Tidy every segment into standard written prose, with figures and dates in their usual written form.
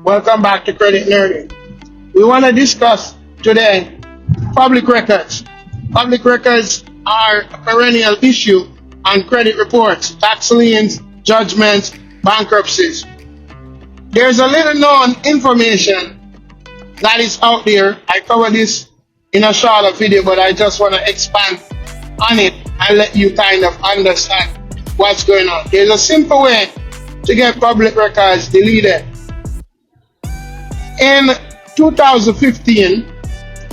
Welcome back to Credit Nerding. We want to discuss today public records. Public records are a perennial issue on credit reports, tax liens, judgments, bankruptcies. There's a little known information that is out there. I covered this in a shorter video, but I just want to expand on it and let you kind of understand what's going on. There's a simple way to get public records deleted. In 2015,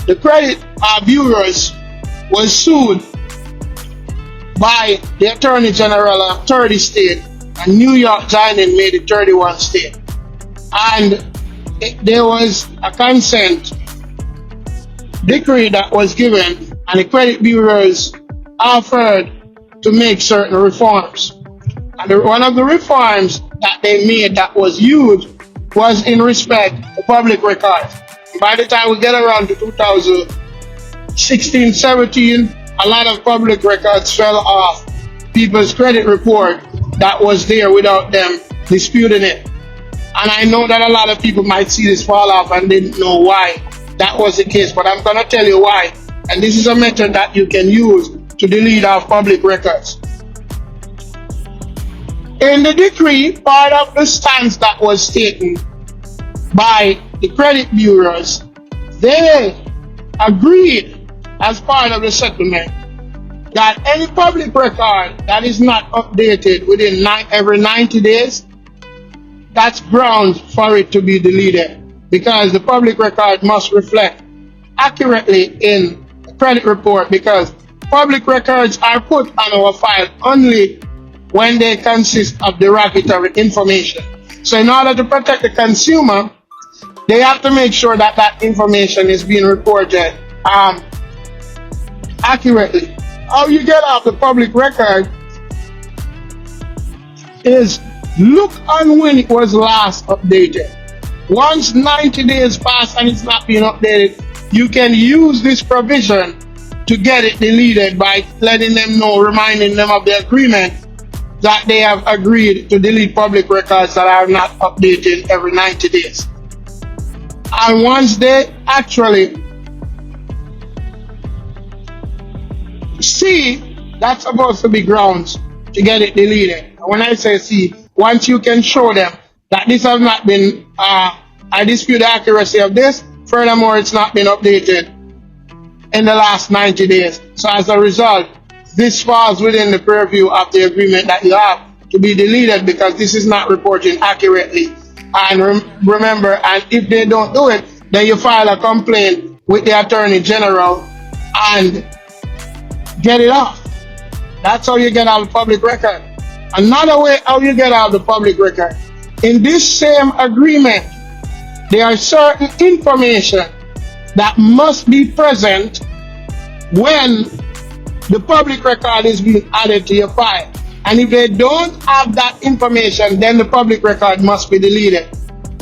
the credit bureaus was sued by the Attorney General of 30 states, and New York joining made it 31 states. And there was a consent decree that was given, and the credit bureaus offered to make certain reforms. And one of the reforms that they made that was huge was in respect to public records. By the time we get around to 2016-17, a lot of public records fell off people's credit report that was there without them disputing it. And I know that a lot of people might see this fall off and didn't know why that was the case, but I'm going to tell you why. And this is a method that you can use to delete off public records. In the decree, part of the stance that was taken by the credit bureaus, they agreed as part of the settlement that any public record that is not updated within every 90 days, that's grounds for it to be deleted, because the public record must reflect accurately in the credit report, because public records are put on our file only when they consist of derogatory information. So in order to protect the consumer, they have to make sure that that information is being reported accurately. How you get off the public record is look on when it was last updated. Once 90 days pass and it's not being updated, you can use this provision to get it deleted by letting them know, reminding them of the agreement that they have agreed to delete public records that are not updated every 90 days. And once they actually see, that's supposed to be grounds to get it deleted. And when I say see, once you can show them that this has not been, I dispute the accuracy of this, furthermore, it's not been updated in the last 90 days. So as a result, this falls within the purview of the agreement that you have to be deleted, because this is not reporting accurately. And remember, and if they don't do it, then you file a complaint with the Attorney General and get it off. That's how you get out of the public record. Another way how you get out of the public record, in this same agreement, there are certain information that must be present when the public record is being added to your file. And if they don't have that information, then the public record must be deleted.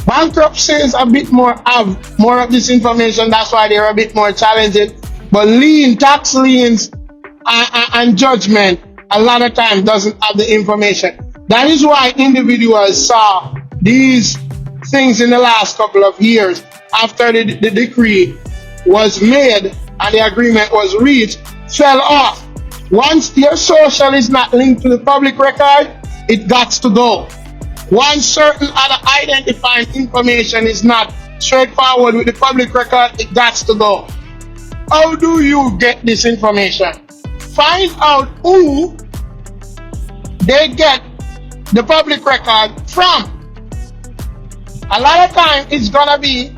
Bankruptcies a bit more have more of this information, that's why they're a bit more challenging. But tax liens and judgment a lot of times doesn't have the information. That is why individuals saw these things in the last couple of years after the decree was made and the agreement was reached, fell off. Once your social is not linked to the public record, it got to go. Once certain other identifying information is not straightforward with the public record, it got to go. How do you get this information? Find out who they get the public record from. A lot of times it's gonna be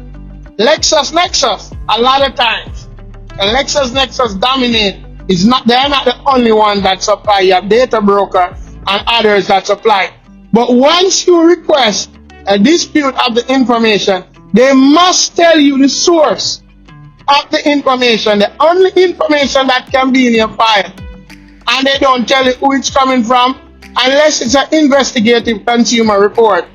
LexisNexis. A lot of times, and LexisNexis dominate. They're not the only one that supply. You have Data Broker and others that supply. But once you request a dispute of the information, they must tell you the source of the information, the only information that can be in your file. And they don't tell you who it's coming from unless it's an investigative consumer report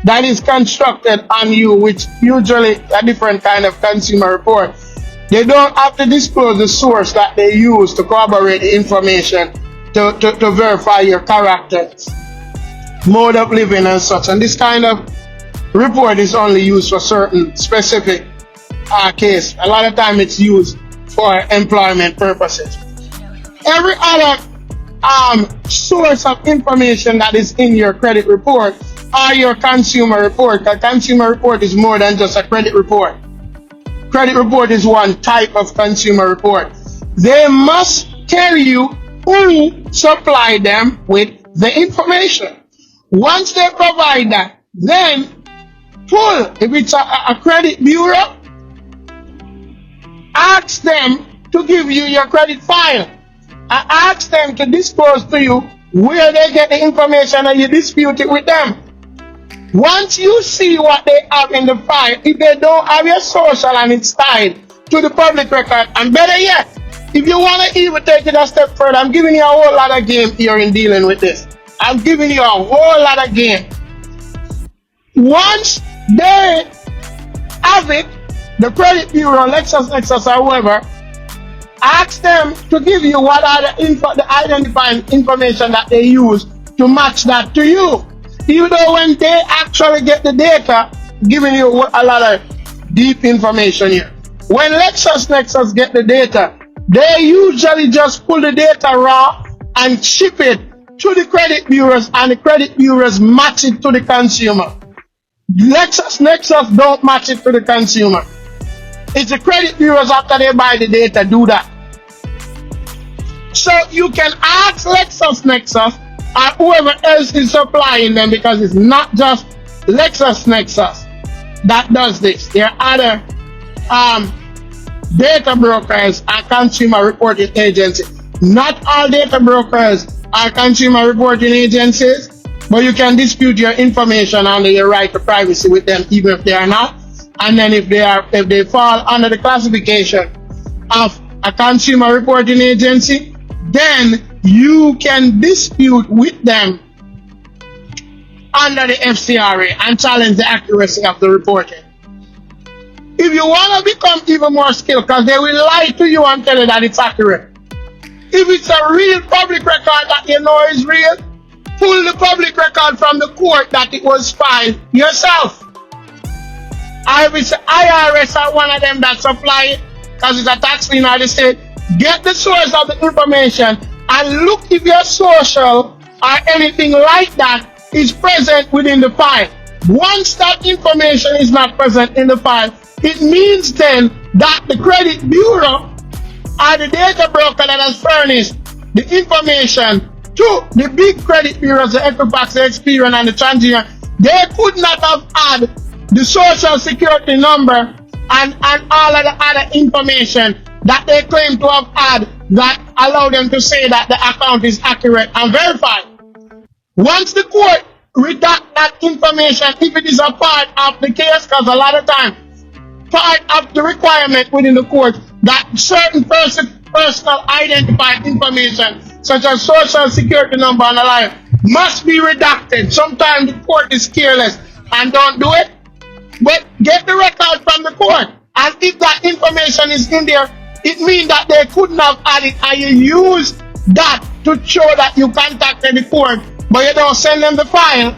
that is constructed on you, which usually a different kind of consumer report. They don't have to disclose the source that they use to corroborate the information to verify your character, mode of living and such. And this kind of report is only used for certain specific case. A lot of time it's used for employment purposes. Every other source of information that is in your credit report or your consumer report, a consumer report is more than just a credit report. Credit report is one type of consumer report. They must tell you who supplied them with the information. Once they provide that, then pull, if it's a credit bureau, ask them to give you your credit file. And ask them to disclose to you where they get the information and you dispute it with them. Once you see what they have in the file, if they don't have your social and it's tied to the public record, and better yet, if you want to even take it a step further, I'm giving you a whole lot of game here in dealing with this. I'm giving you a whole lot of game. Once they have it, the credit bureau, Lexus or whoever, ask them to give you what are the identifying information that they use to match that to you. Even though when they actually get the data, giving you a lot of deep information here. When Lexus get the data, they usually just pull the data raw and ship it to the credit bureaus, and the credit bureaus match it to the consumer. Lexus don't match it to the consumer. It's the credit bureaus after they buy the data do that. So you can ask Lexus or whoever else is supplying them, because it's not just Lexus that does this. There are other data brokers and consumer reporting agencies. Not all data brokers are consumer reporting agencies, but you can dispute your information under your right to privacy with them, even if they are not. And then if they fall under the classification of a consumer reporting agency, then you can dispute with them under the FCRA and challenge the accuracy of the reporting. If you want to become even more skilled, because they will lie to you and tell you that it's accurate. If it's a real public record that you know is real, pull the public record from the court that it was filed yourself. I will say IRS are one of them that supply it, because it's a tax lien of the state. Get the source of the information and look if your social or anything like that is present within the file. Once that information is not present in the file, it means then that the credit bureau or the data broker that has furnished the information to the big credit bureaus, the Equifax, the Experian, and the TransUnion, they could not have had the social security number and all of the other information that they claim to have had that allow them to say that the account is accurate and verified. Once the court redact that information, if it is a part of the case, because a lot of times part of the requirement within the court that certain personal identifying information such as social security number and the like must be redacted. Sometimes the court is careless and don't do it, but get the record from the court, and if that information is in there, it means that they couldn't have added, and you use that to show that you contacted the court, but you don't send them the file.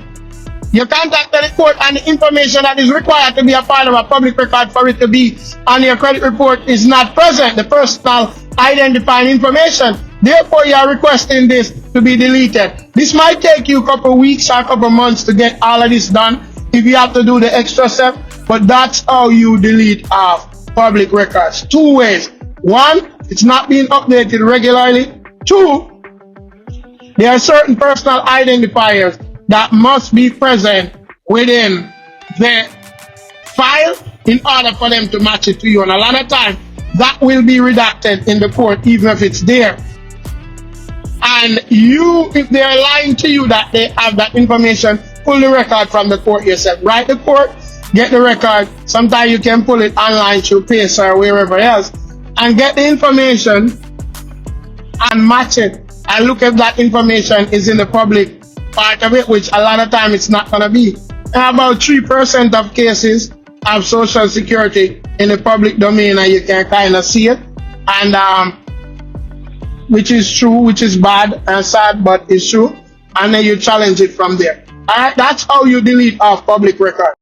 You contacted the court, and the information that is required to be a part of a public record for it to be on your credit report is not present, the personal identifying information. Therefore, you are requesting this to be deleted. This might take you a couple weeks or a couple months to get all of this done if you have to do the extra step, but that's how you delete public records. Two ways. One, it's not being updated regularly. Two, there are certain personal identifiers that must be present within the file in order for them to match it to you. And a lot of times, that will be redacted in the court, even if it's there. And you, if they're lying to you that they have that information, pull the record from the court yourself. Write the court, get the record. Sometimes you can pull it online through Pace or wherever else, and get the information and match it. And look if that information is in the public part of it, which a lot of time it's not going to be. And about 3% of cases have social security in the public domain, and you can kind of see it. And which is true, which is bad and sad, but it's true. And then you challenge it from there. Alright, that's how you delete off public record.